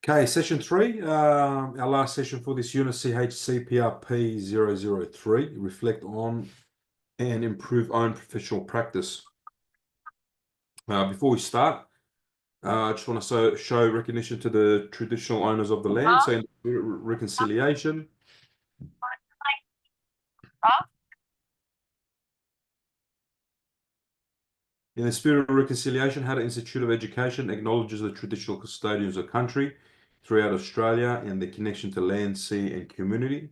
Okay, session three, our last session for this unit, CHCPRP003, reflect on and improve own professional practice. Before we start, I just want to show recognition to the traditional owners of the land, so in reconciliation. In the spirit of reconciliation, Hattah Institute of Education acknowledges the traditional custodians of country throughout Australia and their connection to land, sea, and community.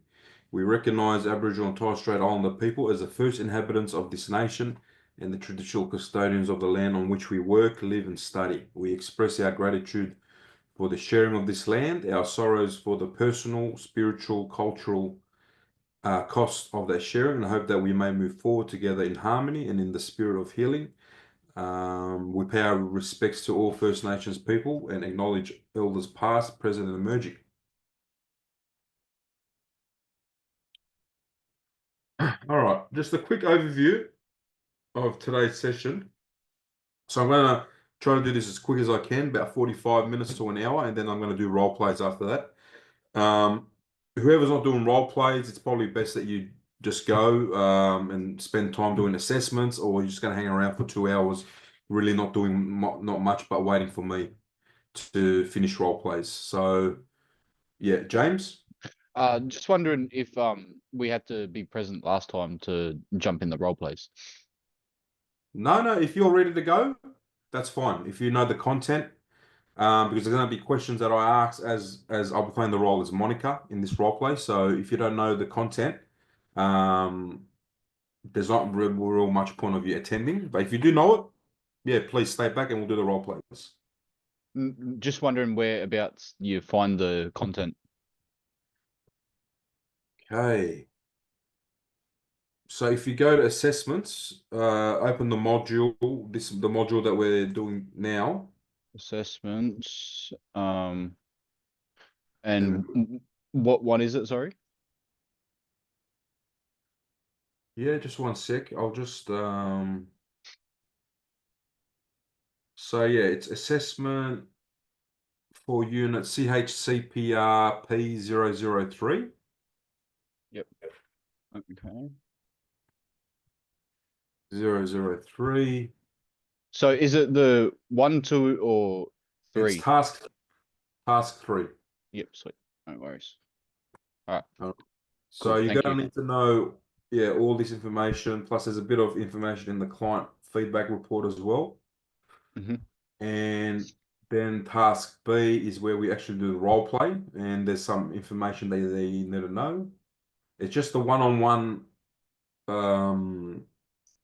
We recognise Aboriginal and Torres Strait Islander people as the first inhabitants of this nation and the traditional custodians of the land on which we work, live, and study. We express our gratitude for the sharing of this land, our sorrows for the personal, spiritual, cultural costs of that sharing, and I hope that we may move forward together in harmony and in the spirit of healing. We pay our respects to all First Nations people and acknowledge elders past, present, and emerging. All right, just a quick overview of today's session. So I'm going to try to do this as quick as I can, about 45 minutes to an hour, and then I'm going to do role plays after that. Whoever's not doing role plays, it's probably best that you just go and spend time doing assessments, or you're just going to hang around for 2 hours, really not doing not much, but waiting for me to finish role plays. So, yeah, James? Just wondering if we had to be present last time to jump in the role plays. No, if you're ready to go, that's fine. If you know the content, because there's going to be questions that I ask as I'll be playing the role as Monica in this role play. So if you don't know the content, there's not real much point of you attending. But if you do know it, yeah, please stay back and we'll do the role plays. Just wondering whereabouts you find the content. Okay. So if you go to assessments, open the module, the module that we're doing now. Assessments. And what is it? Sorry. Yeah, just one sec. I'll just so yeah, it's assessment for unit CHCPRP003. Yep. Okay. 003. So is it the 1, 2, or 3? It's task 3. Yep. Sweet. No worries. All right. So Cool. you're Thank going you. to need to know, yeah, all this information. Plus, there's a bit of information in the client feedback report as well. And then task B is where we actually do the role play, and there's some information that you need to know. It's just the one-on-one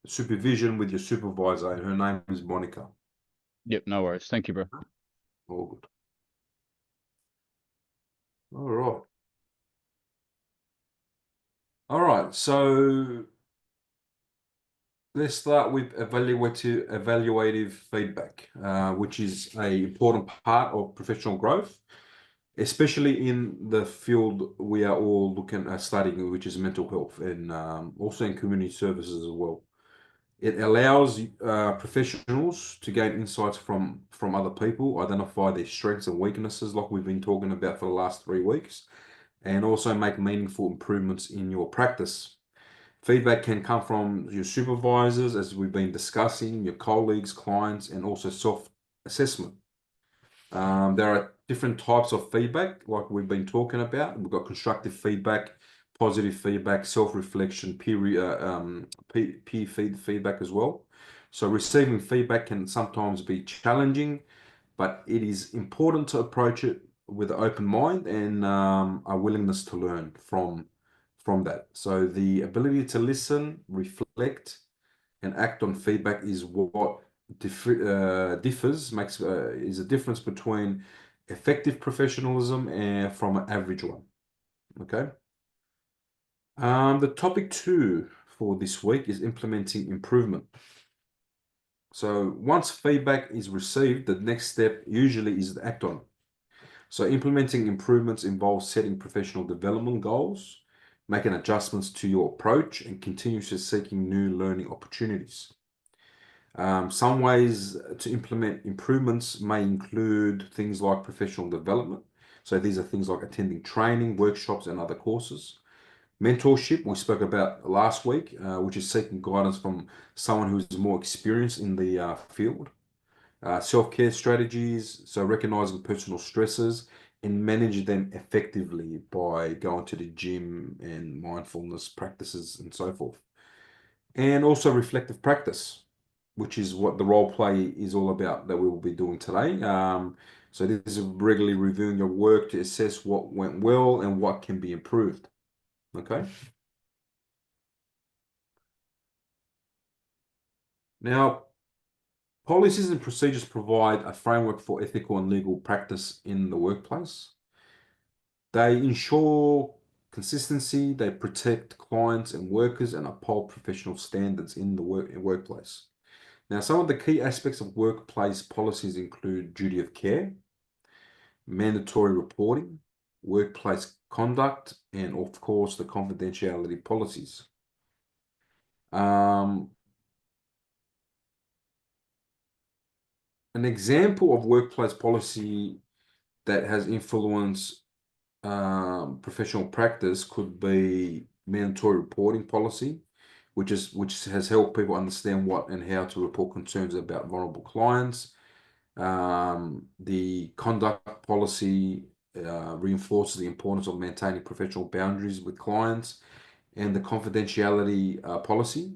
supervision with your supervisor, and her name is Monica. Yep. No worries. Thank you, bro. All good. All right. All right. So let's start with evaluative feedback, which is an important part of professional growth, especially in the field we are all looking at studying, which is mental health, and also in community services as well. It allows professionals to gain insights from other people, identify their strengths and weaknesses, like we've been talking about for the last 3 weeks, and also make meaningful improvements in your practice. Feedback can come from your supervisors, as we've been discussing, your colleagues, clients, and also self-assessment. There are different types of feedback, like we've been talking about. We've got constructive feedback, positive feedback, self-reflection, peer feedback as well. So receiving feedback can sometimes be challenging, but it is important to approach it with an open mind and a willingness to learn from that. So the ability to listen, reflect, and act on feedback is what differs, is a difference between effective professionalism and from an average one. Okay. The topic 2 for this week is implementing improvement. So once feedback is received, the next step usually is to act on it. So implementing improvements involves setting professional development goals, making adjustments to your approach, and continuously seeking new learning opportunities. Some ways to implement improvements may include things like professional development. So these are things like attending training, workshops, and other courses. Mentorship, we spoke about last week, which is seeking guidance from someone who's more experienced in the field. Self-care strategies, so recognizing personal stresses and manage them effectively by going to the gym and mindfulness practices and so forth. And also reflective practice, which is what the role play is all about that we will be doing today. So this is regularly reviewing your work to assess what went well and what can be improved. Okay. Now, policies and procedures provide a framework for ethical and legal practice in the workplace. They ensure consistency, they protect clients and workers, and uphold professional standards in the workplace. Now, some of the key aspects of workplace policies include duty of care, mandatory reporting, workplace conduct, and of course, the confidentiality policies. An example of workplace policy that has influenced professional practice could be mandatory reporting policy, which has helped people understand what and how to report concerns about vulnerable clients. The conduct policy reinforces the importance of maintaining professional boundaries with clients, and the confidentiality policy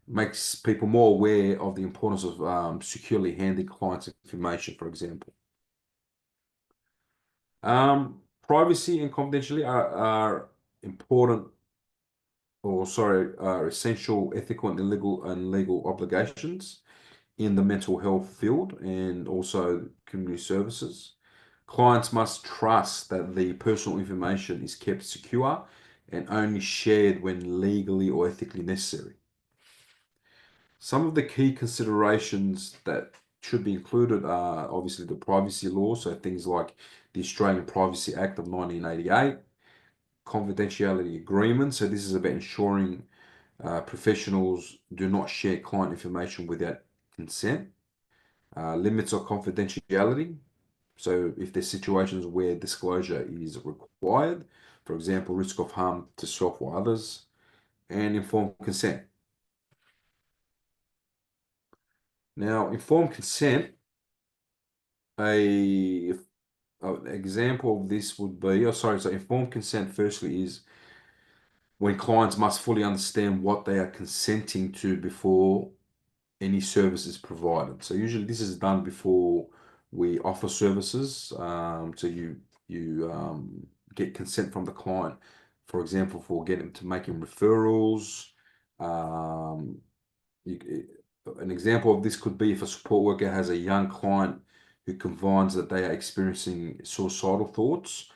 makes people more aware of the importance of securely handling clients' information, for example. Privacy and confidentiality are important, or sorry, are essential ethical and legal obligations in the mental health field and also community services. Clients must trust that the personal information is kept secure and only shared when legally or ethically necessary. Some of the key considerations that should be included are obviously the privacy law, so things like the Australian Privacy Act of 1988, confidentiality agreement, so this is about ensuring professionals do not share client information without consent. Limits of confidentiality, so if there's situations where disclosure is required, for example, risk of harm to self or others, and informed consent. Now, informed consent, an example of this would be, so informed consent firstly is when clients must fully understand what they are consenting to before any service is provided. So usually this is done before we offer services. So you get consent from the client, for example, for getting to making referrals. Um, an example of this could be if a support worker has a young client who confides that they are experiencing suicidal thoughts,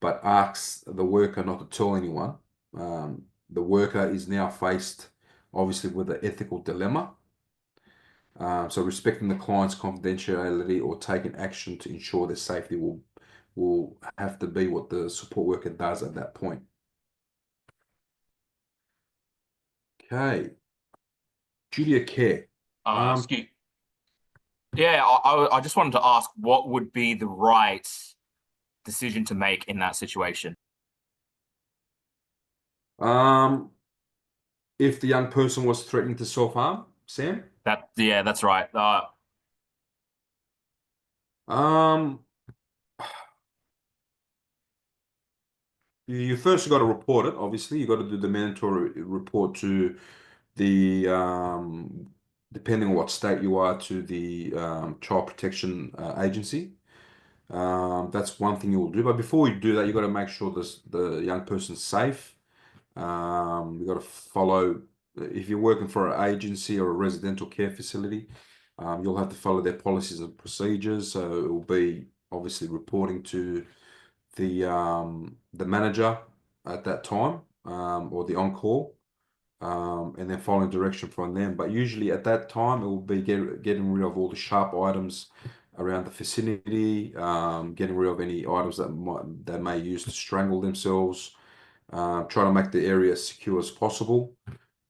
but asks the worker not to tell anyone. The worker is now faced, obviously, with an ethical dilemma. So respecting the client's confidentiality or taking action to ensure their safety will have to be what the support worker does at that point. Okay. Duty of care. Excuse. Yeah, I just wanted to ask, what would be the right decision to make in that situation? If the young person was threatening to self-harm, Sam? Yeah, that's right. Um, you first got to report it, obviously. You got to do the mandatory report to the depending on what state you are, to the child protection agency. That's one thing you will do. But before you do that, you got to make sure the young person's safe. You got to follow, if you're working for an agency or a residential care facility, you'll have to follow their policies and procedures. So it will be obviously reporting to the manager at that time, or the on-call, and then following direction from them. But usually at that time, it will be getting rid of all the sharp items around the vicinity, getting rid of any items that they may use to strangle themselves, trying to make the area as secure as possible,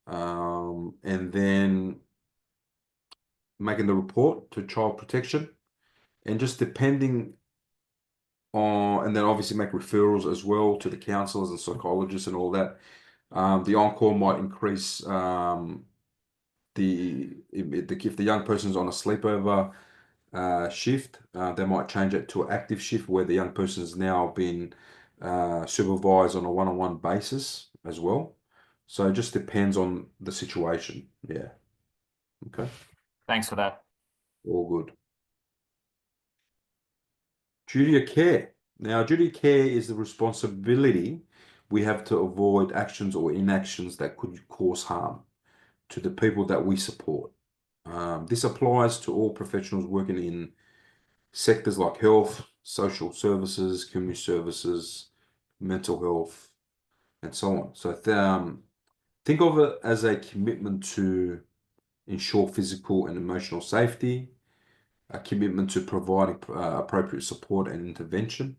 and then making the report to child protection. And just depending and then obviously make referrals as well to the counselors and psychologists and all that. The on-call might increase if the young person's on a sleepover shift, they might change it to an active shift where the young person's now been supervised on a one-on-one basis as well. So it just depends on the situation. Yeah. Okay. Thanks for that. All good. Duty of care. Now, duty of care is the responsibility we have to avoid actions or inactions that could cause harm to the people that we support. This applies to all professionals working in sectors like health, social services, community services, mental health, and so on. So think of it as a commitment to ensure physical and emotional safety, a commitment to providing appropriate support and intervention,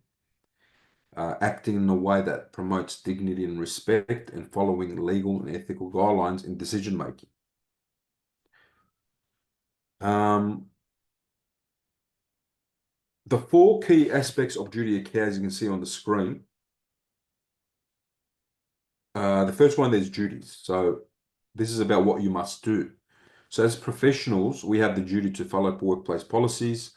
acting in a way that promotes dignity and respect, and following legal and ethical guidelines in decision making. The 4 key aspects of duty of care, as you can see on the screen. The first one, there's duties. So this is about what you must do. So as professionals, we have the duty to follow workplace policies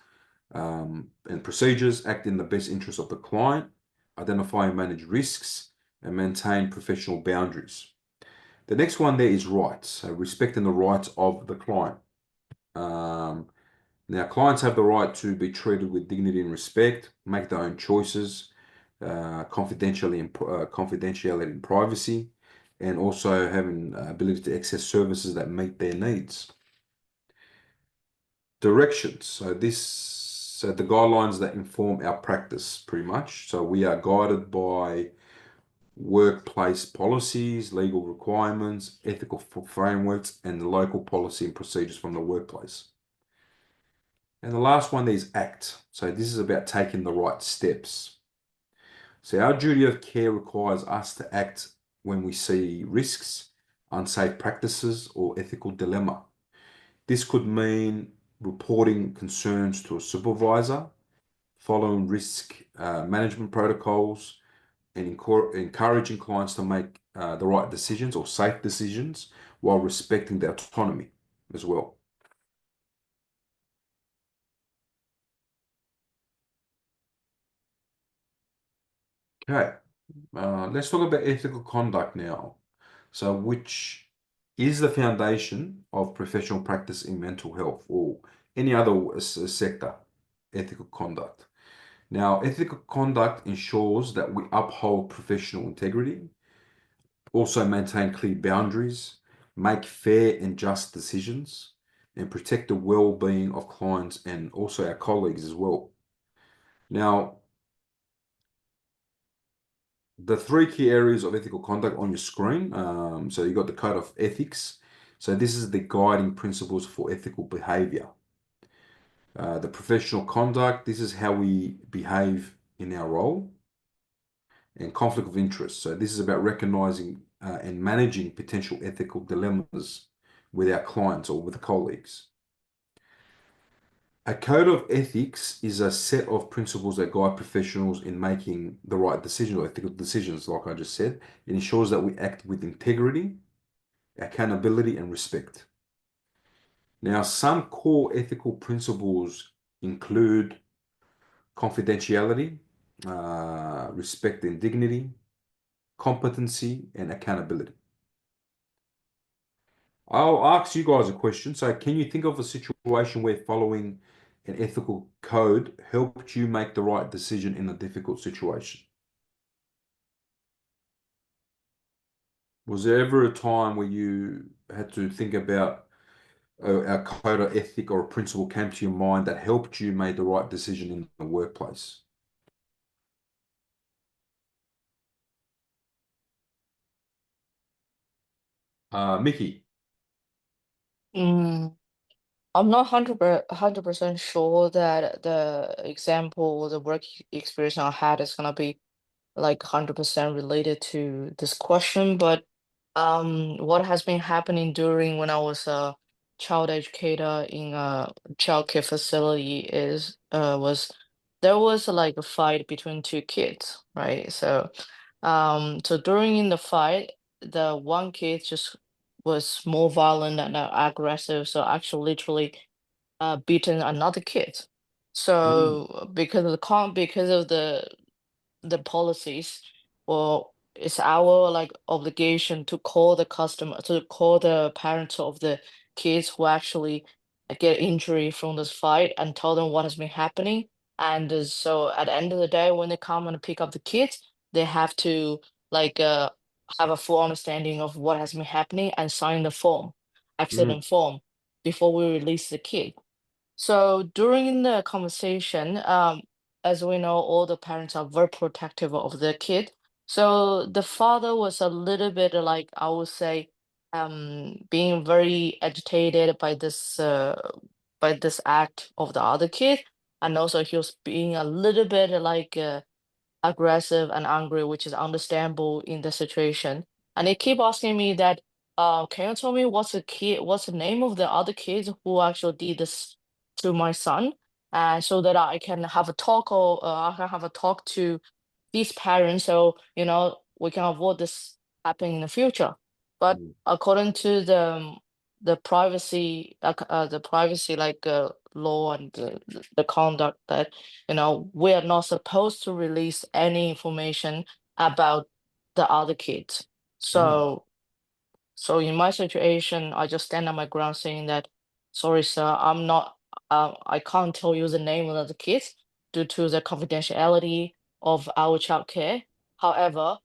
and procedures, act in the best interest of the client, identify and manage risks, and maintain professional boundaries. The next one there is rights, so respecting the rights of the client. Now, clients have the right to be treated with dignity and respect, make their own choices, confidentiality and privacy, and also having ability to access services that meet their needs. Directions. So the guidelines that inform our practice pretty much. So we are guided by workplace policies, legal requirements, ethical frameworks, and local policy and procedures from the workplace. And the last one is act. So this is about taking the right steps. So our duty of care requires us to act when we see risks, unsafe practices, or ethical dilemma. This could mean reporting concerns to a supervisor, following risk management protocols, and encouraging clients to make the right decisions or safe decisions while respecting their autonomy as well. Okay, let's talk about ethical conduct now. So, which is the foundation of professional practice in mental health or any other sector, ethical conduct. Now, ethical conduct ensures that we uphold professional integrity, also maintain clear boundaries, make fair and just decisions, and protect the well-being of clients and also our colleagues as well. Now, the 3 key areas of ethical conduct on your screen. So you've got the code of ethics. So this is the guiding principles for ethical behavior. The professional conduct, this is how we behave in our role. And conflict of interest. So this is about recognizing and managing potential ethical dilemmas with our clients or with colleagues. A code of ethics is a set of principles that guide professionals in making the right decisions or ethical decisions, like I just said. It ensures that we act with integrity, accountability, and respect. Now, some core ethical principles include confidentiality, respect and dignity, competency, and accountability. I'll ask you guys a question. So can you think of a situation where following an ethical code helped you make the right decision in a difficult situation? Was there ever a time where you had to think about a code of ethic or a principle came to your mind that helped you make the right decision in the workplace? Mickey. Mm, I'm not 100% sure that the example, the work experience I had is gonna be like 100% related to this question, but what has been happening during when I was a child educator in a childcare facility is was there was like a fight between two kids, right? So during the fight, the one kid just was more violent and aggressive, so actually literally beaten another kid. So because of the policies, well, it's our like obligation to call the customer, to call the parents of the kids who actually get injury from this fight and tell them what has been happening. And so at the end of the day, when they come and pick up the kids, they have to like have a full understanding of what has been happening and sign the form, accident form, before we release the kid. So during the conversation, as we know, all the parents are very protective of their kid. So the father was a little bit like, I would say, being very agitated by this act of the other kid, and also he was being a little bit like aggressive and angry, which is understandable in the situation. And they keep asking me that, can you tell me what's the name of the other kids who actually did this to my son? And so that I can have a talk or I can have a talk to these parents, so we can avoid this happening in the future. But according to the privacy like law and the conduct, that we are not supposed to release any information about the other kids. So in my situation, I just stand on my ground saying that, sorry, sir, I'm not, I can't tell you the name of the kids due to the confidentiality of our childcare. However,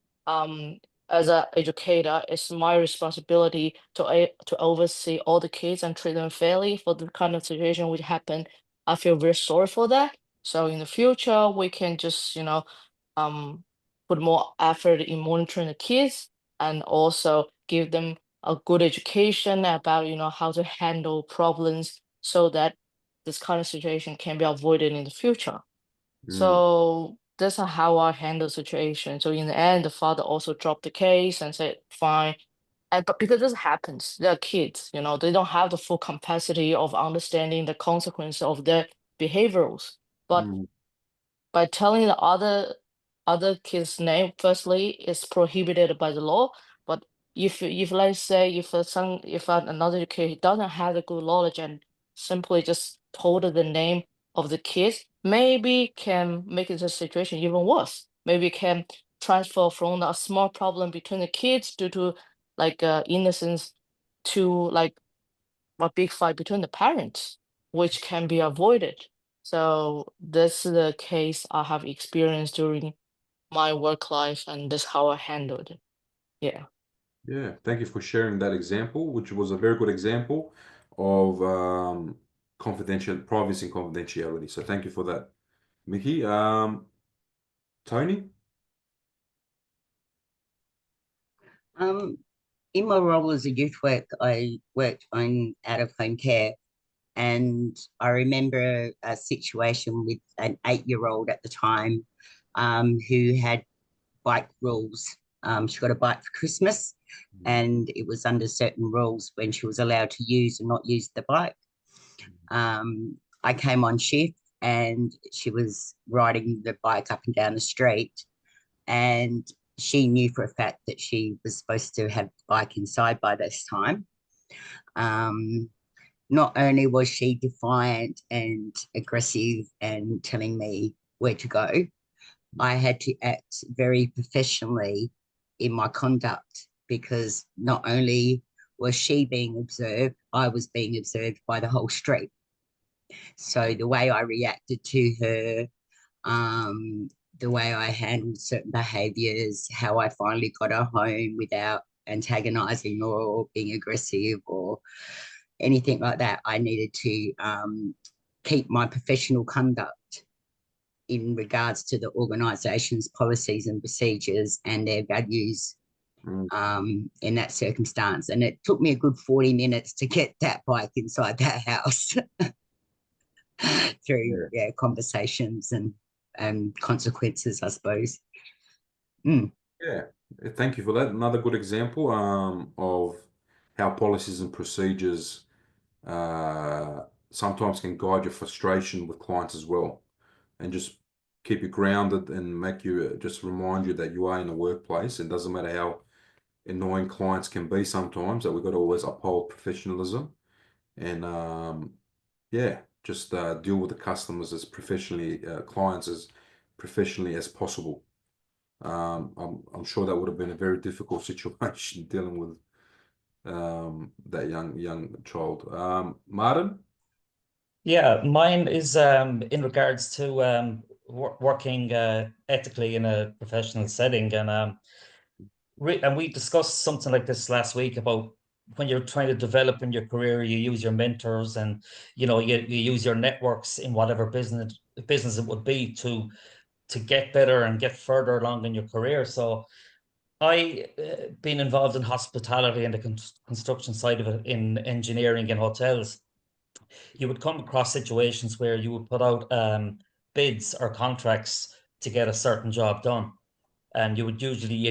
as an educator, it's my responsibility to oversee all the kids and treat them fairly. For the kind of situation which happened, I feel very sorry for that. So in the future, we can just, put more effort in monitoring the kids and also give them a good education about how to handle problems so that this kind of situation can be avoided in the future. So that's how I handle situation. So in the end, the father also dropped the case and said fine. But because this happens, they're kids, they don't have the full capacity of understanding the consequence of their behaviors. But by telling the other kid's name, firstly, is prohibited by the law. But if let's say if another kid doesn't have the good knowledge and simply just told the name of the kids, maybe can make the situation even worse. Maybe can transfer from a small problem between the kids due to like innocence to like a big fight between the parents, which can be avoided. So this is the case I have experienced during my work life, and this is how I handled it. Yeah. Yeah, thank you for sharing that example, which was a very good example of privacy and confidentiality. So thank you for that, Mickey. Tony? In my role as a youth worker, I worked on out-of-home care, and I remember a situation with an 8-year-old at the time who had bike rules. She got a bike for Christmas, and it was under certain rules when she was allowed to use and not use the bike. I came on shift and she was riding the bike up and down the street, and she knew for a fact that she was supposed to have the bike inside by this time. Not only was she defiant and aggressive and telling me where to go, I had to act very professionally in my conduct, because not only was she being observed, I was being observed by the whole street. So the way I reacted to her, the way I handled certain behaviors, how I finally got her home without antagonizing or being aggressive or anything like that, I needed to keep my professional conduct in regards to the organisation's policies and procedures and their values in that circumstance. And it took me a good 40 minutes to get that bike inside that house through conversations and consequences, I suppose. Yeah, thank you for that. Another good example of how policies and procedures sometimes can guide your frustration with clients as well. And just keep you grounded and make you just remind you that you are in the workplace. It doesn't matter how annoying clients can be sometimes, that we've got to always uphold professionalism and yeah, just deal with the customers as professionally, clients as professionally as possible. I'm sure that would have been a very difficult situation dealing with that young child. Martin? Yeah, mine is in regards to working ethically in a professional setting, and we discussed something like this last week about when you're trying to develop in your career, you use your mentors, and you use your networks in whatever business it would be to get better and get further along in your career. So I been involved in hospitality and the construction side of it, in engineering and hotels. You would come across situations where you would put out bids or contracts to get a certain job done, and you'd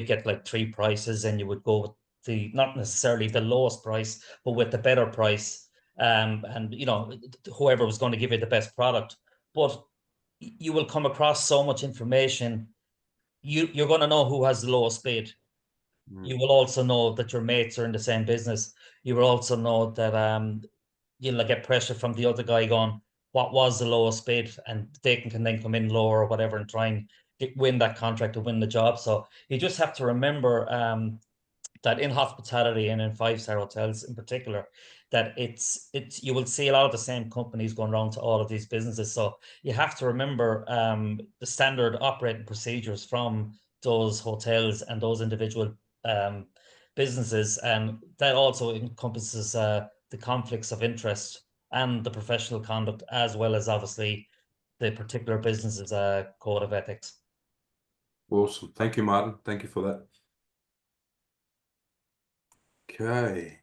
get like three prices, and you would go with the not necessarily the lowest price, but with the better price, and whoever was going to give you the best product. But you will come across so much information. You're going to know who has the lowest bid. You will also know that your mates are in the same business. You will also know that you'll get pressure from the other guy going, what was the lowest bid? And they can then come in lower or whatever and try and win that contract or win the job. So you just have to remember that in hospitality and in five-star hotels in particular, that it's you will see a lot of the same companies going around to all of these businesses. So you have to remember the standard operating procedures from those hotels and those individual businesses, and that also encompasses the conflicts of interest and the professional conduct, as well as obviously the particular business's code of ethics. Awesome. Thank you, Martin. Thank you for that. Okay.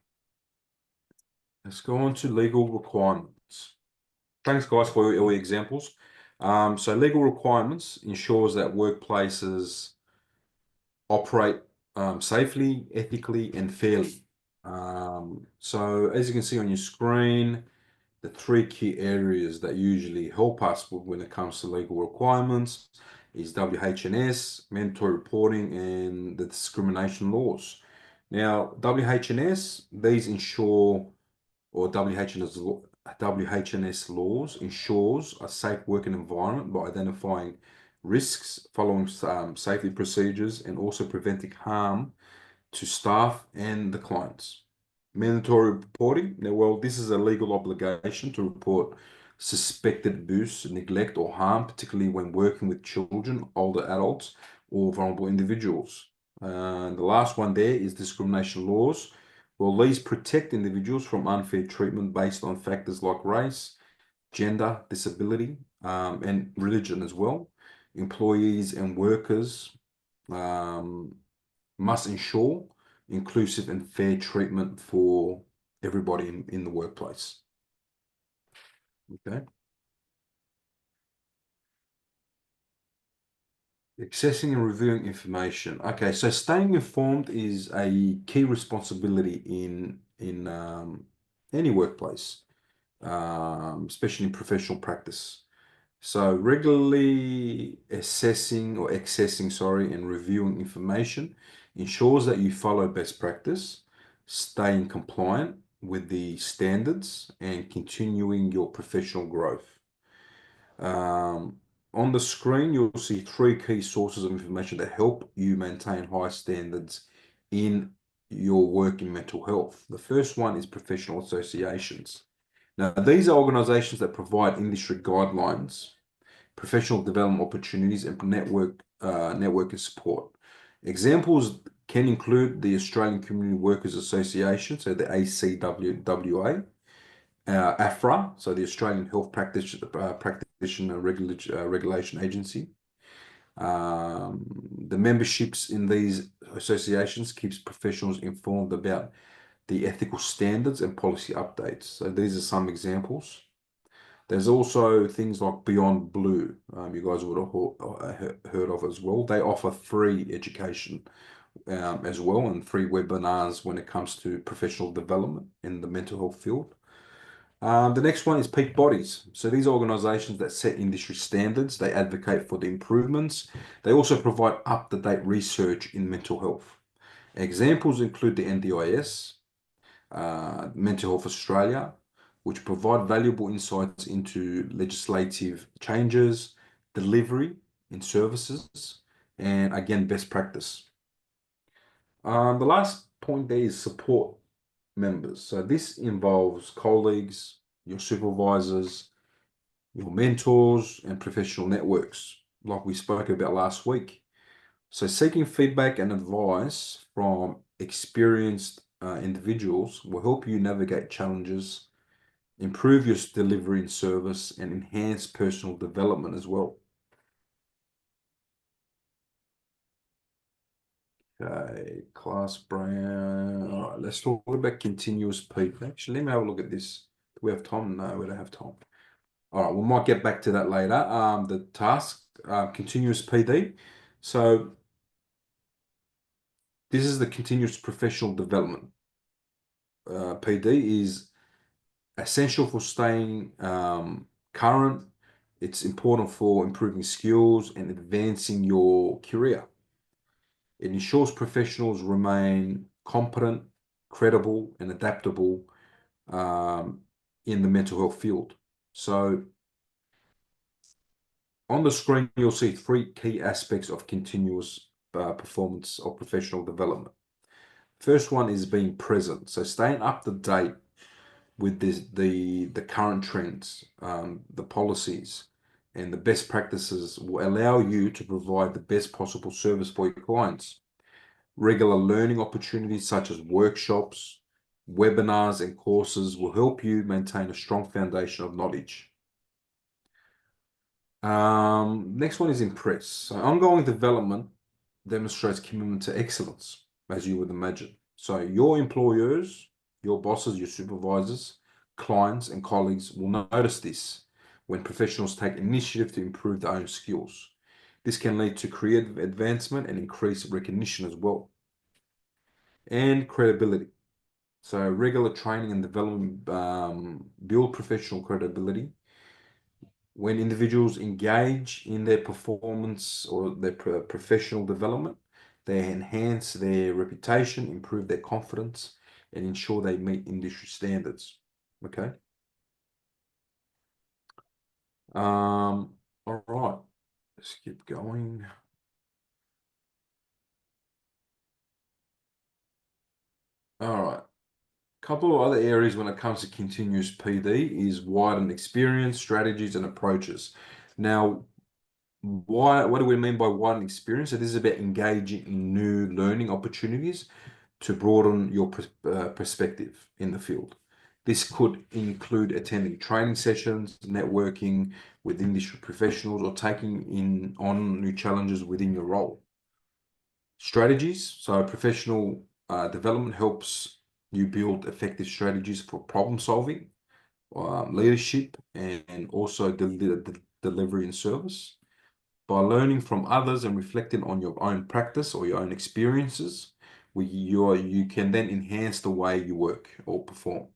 Let's go on to legal requirements. Thanks, guys, for all your examples. So legal requirements ensures that workplaces operate safely, ethically, and fairly. So as you can see on your screen, the three key areas that usually help us when it comes to legal requirements is WH&S, mandatory reporting, and the discrimination laws. Now, WH&S, these ensure, or WH&S laws ensures a safe working environment by identifying risks, following safety procedures, and also preventing harm to staff and the clients. Mandatory reporting. Now, well, this is a legal obligation to report suspected abuse, neglect, or harm, particularly when working with children, older adults, or vulnerable individuals. The last one there is discrimination laws. Well, these protect individuals from unfair treatment based on factors like race, gender, disability, and religion as well. Employees and workers must ensure inclusive and fair treatment for everybody in the workplace. Okay. Accessing and reviewing information. Okay, so staying informed is a key responsibility in any workplace, especially in professional practice. So regularly accessing and reviewing information ensures that you follow best practice, staying compliant with the standards, and continuing your professional growth. On the screen, you'll see three key sources of information that help you maintain high standards in your work in mental health. The first one is professional associations. Now, these are organizations that provide industry guidelines, professional development opportunities, and networking support. Examples can include the Australian Community Workers Association, so the ACWWA, AFRA, so the Australian Health Practitioner Regulation Agency. The memberships in these associations keeps professionals informed about the ethical standards and policy updates. So these are some examples. There's also things like Beyond Blue, you guys would have heard of as well. They offer free education as well, and free webinars when it comes to professional development in the mental health field. The next one is peak bodies. So these are organizations that set industry standards, they advocate for the improvements. They also provide up-to-date research in mental health. Examples include the NDIS, Mental Health Australia, which provide valuable insights into legislative changes, delivery in services, and again, best practice. The last point there is support members. So this involves colleagues, your supervisors, your mentors, and professional networks, like we spoke about last week. So seeking feedback and advice from experienced individuals will help you navigate challenges, improve your delivery and service, and enhance personal development as well. Okay, class Brown. All right, let's talk about continuous feedback. Actually, let me have a look at this. Do we have time? No, we don't have time. All right, we might get back to that later. The task, continuous PD. So this is the continuous professional development. PD is essential for staying current. It's important for improving skills and advancing your career. It ensures professionals remain competent, credible, and adaptable in the mental health field. So on the screen, you'll see three key aspects of continuous performance or professional development. First one is being present. So staying up to date with the current trends, the policies, and the best practices will allow you to provide the best possible service for your clients. Regular learning opportunities such as workshops, webinars, and courses will help you maintain a strong foundation of knowledge. Next one is impress. So ongoing development demonstrates commitment to excellence, as you would imagine. So your employers, your bosses, your supervisors, clients, and colleagues will notice this when professionals take initiative to improve their own skills. This can lead to career advancement and increased recognition as well. And credibility. So regular training and development build professional credibility. When individuals engage in their performance or their professional development, they enhance their reputation, improve their confidence, and ensure they meet industry standards. Okay. All right. Let's keep going. All right. Couple of other areas when it comes to continuous PD is widen experience, strategies, and approaches. Now, what do we mean by widen experience? So this is about engaging in new learning opportunities to broaden your perspective in the field. This could include attending training sessions, networking with industry professionals, or taking on new challenges within your role. Strategies, so professional development helps you build effective strategies for problem solving, leadership, and also delivery and service. By learning from others and reflecting on your own practice or your own experiences, you can then enhance the way you work or perform.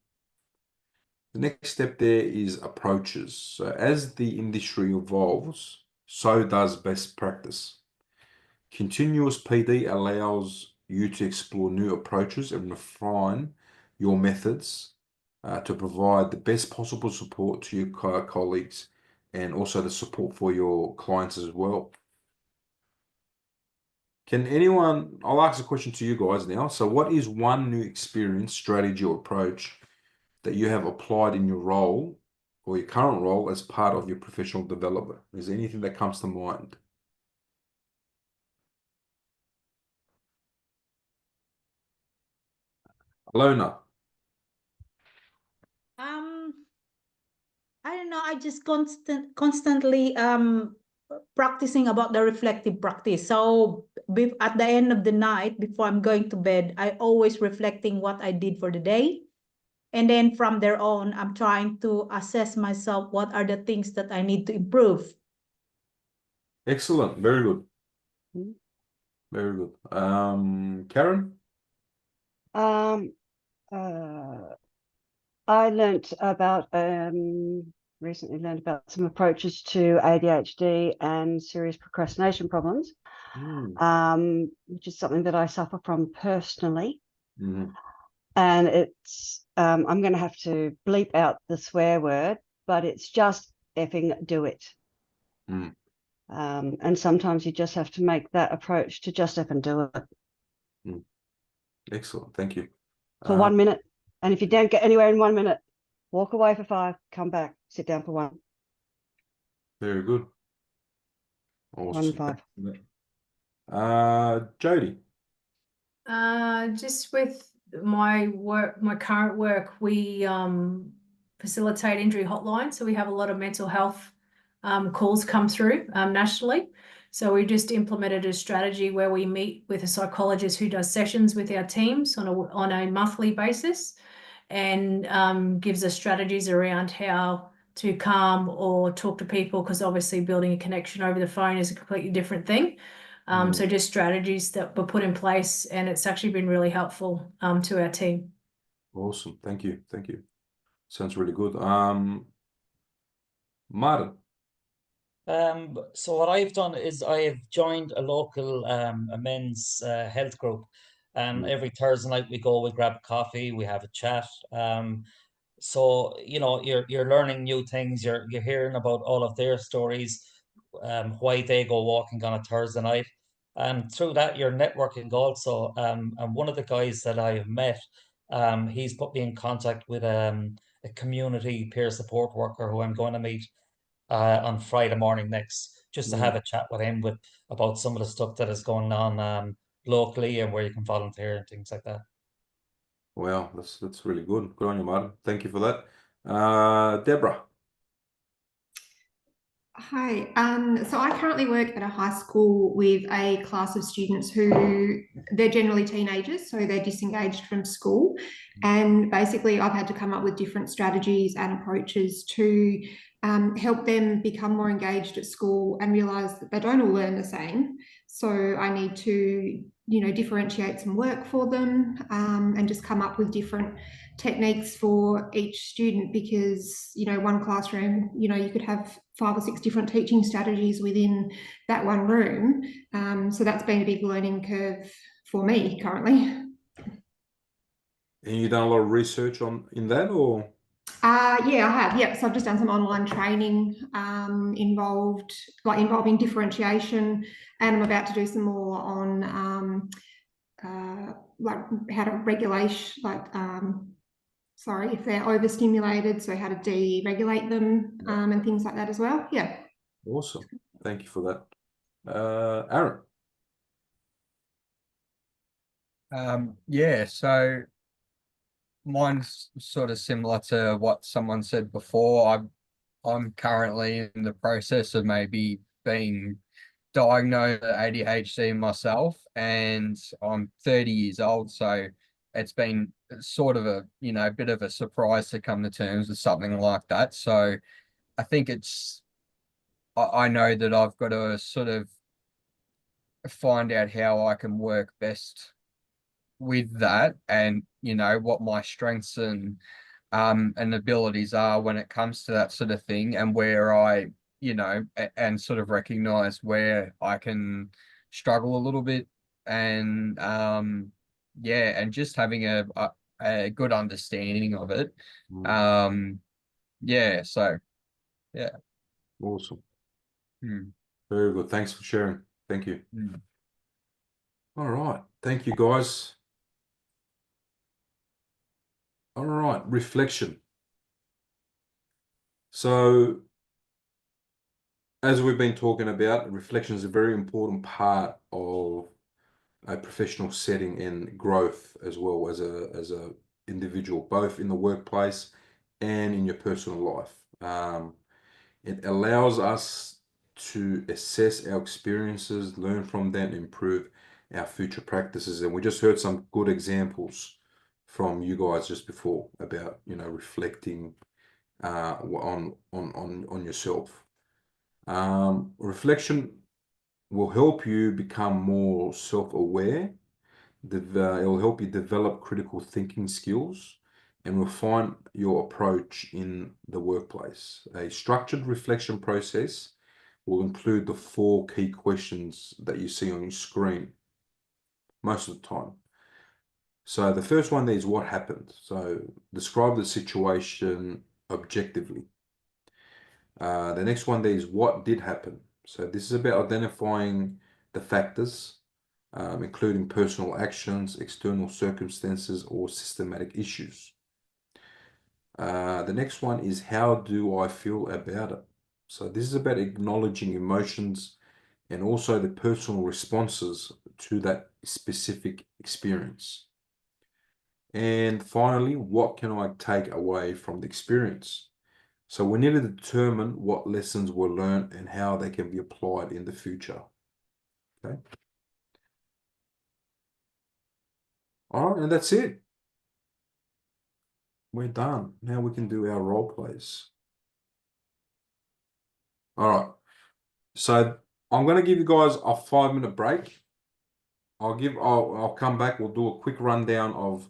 The next step there is approaches. So as the industry evolves, so does best practice. Continuous PD allows you to explore new approaches and refine your methods to provide the best possible support to your colleagues and also the support for your clients as well. I'll ask a question to you guys now. So what is one new experience, strategy, or approach that you have applied in your role or your current role as part of your professional development? Is there anything that comes to mind? Alona. I don't know. I just constantly practicing about the reflective practice. So at the end of the night, before I'm going to bed, I always reflecting what I did for the day. And then from there on, I'm trying to assess myself. What are the things that I need to improve? Excellent. Very good. Very good. Karen? Um, uh, I learnt about recently learned about some approaches to ADHD and serious procrastination problems, which is something that I suffer from personally. And it's I'm going to have to bleep out the swear word, but it's just effing do it. And sometimes you just have to make that approach to just effing do it. Excellent, thank you. For 1 minute, and if you don't get anywhere in 1 minute, walk away for 5, come back, sit down for 1. Very good. Awesome. 1 and 5. Jody. Just with my work, my current work, we facilitate injury hotline. So we have a lot of mental health calls come through nationally. So we just implemented a strategy where we meet with a psychologist who does sessions with our teams on a monthly basis, and gives us strategies around how to calm or talk to people, because obviously building a connection over the phone is a completely different thing. So just strategies that were put in place, and it's actually been really helpful to our team. Awesome, thank you, thank you. Sounds really good. Martin. So what I've done is I have joined a local a men's health group, and every Thursday night we go, we grab a coffee, we have a chat. So you know, you're learning new things, you're hearing about all of their stories, why they go walking on a Thursday night, and through that you're networking also. And one of the guys that I have met, he's put me in contact with a community peer support worker who I'm going to meet on Friday morning next, just to have a chat with him about some of the stuff that is going on locally and where you can volunteer and things like that. Well, that's really good. Good on you, Martin. Thank you for that. Deborah. Hi. So I currently work at a high school with a class of students who they're generally teenagers, so they're disengaged from school. And basically, I've had to come up with different strategies and approaches to help them become more engaged at school and realize that they don't all learn the same. So I need to, differentiate some work for them, and just come up with different techniques for each student, because, one classroom, you could have 5 or 6 different teaching strategies within that one room. So that's been a big learning curve for me currently. And you done a lot of research in that, or? Yeah, I have. Yep. So I've just done some online training involving differentiation, and I'm about to do some more on like how to regulate, if they're overstimulated, so how to deregulate them, and things like that as well. Yeah. Awesome. Thank you for that. Aaron. Yeah, so mine's sort of similar to what someone said before. I'm currently in the process of maybe being diagnosed with ADHD myself, and I'm 30 years old, so it's been sort of a bit of a surprise to come to terms with something like that. So I think I know that I've got to sort of find out how I can work best with that, and what my strengths and abilities are when it comes to that sort of thing, and where I and sort of recognize where I can struggle a little bit, and and just having a good understanding of it. So yeah. Awesome. Very good. Thanks for sharing. Thank you. All right. Thank you, guys. All right. Reflection. So, as we've been talking about, reflection is a very important part of a professional setting and growth, as well as a individual, both in the workplace and in your personal life. It allows us to assess our experiences, learn from them, improve our future practices. And we just heard some good examples from you guys just before about reflecting on yourself. Reflection will help you become more self-aware. It will help you develop critical thinking skills and refine your approach in the workplace. A structured reflection process will include the 4 key questions that you see on your screen most of the time. So the first one there is what happened. So describe the situation objectively. The next one there is what did happen. So this is about identifying the factors, including personal actions, external circumstances, or systematic issues. The next one is how do I feel about it? So this is about acknowledging emotions and also the personal responses to that specific experience. And finally, what can I take away from the experience? So we need to determine what lessons were learned and how they can be applied in the future. Okay. All right, and that's it. We're done. Now we can do our role plays. All right. So I'm going to give you guys a 5-minute break. I'll come back. We'll do a quick rundown of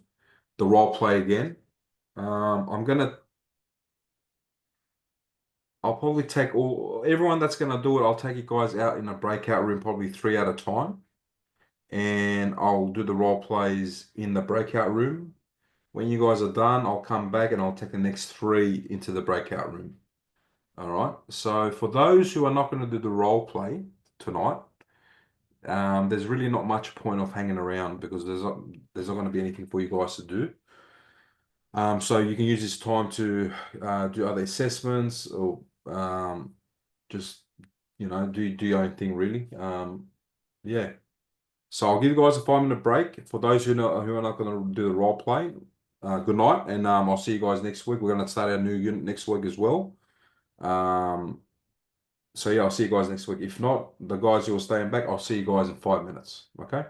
the role play again. I'll probably take everyone that's going to do it. I'll take you guys out in a breakout room, probably 3 at a time. And I'll do the role plays in the breakout room. When you guys are done, I'll come back and I'll take the next 3 into the breakout room. All right. So for those who are not going to do the role play tonight, there's really not much point of hanging around because there's not going to be anything for you guys to do. So you can use this time to do other assessments or just do your own thing really. Yeah. So I'll give you guys a 5-minute break. For those who are not going to do the role play, good night, and I'll see you guys next week. We're going to start our new unit next week as well. So yeah, I'll see you guys next week. If not, the guys who are staying back, I'll see you guys in 5 minutes. Okay.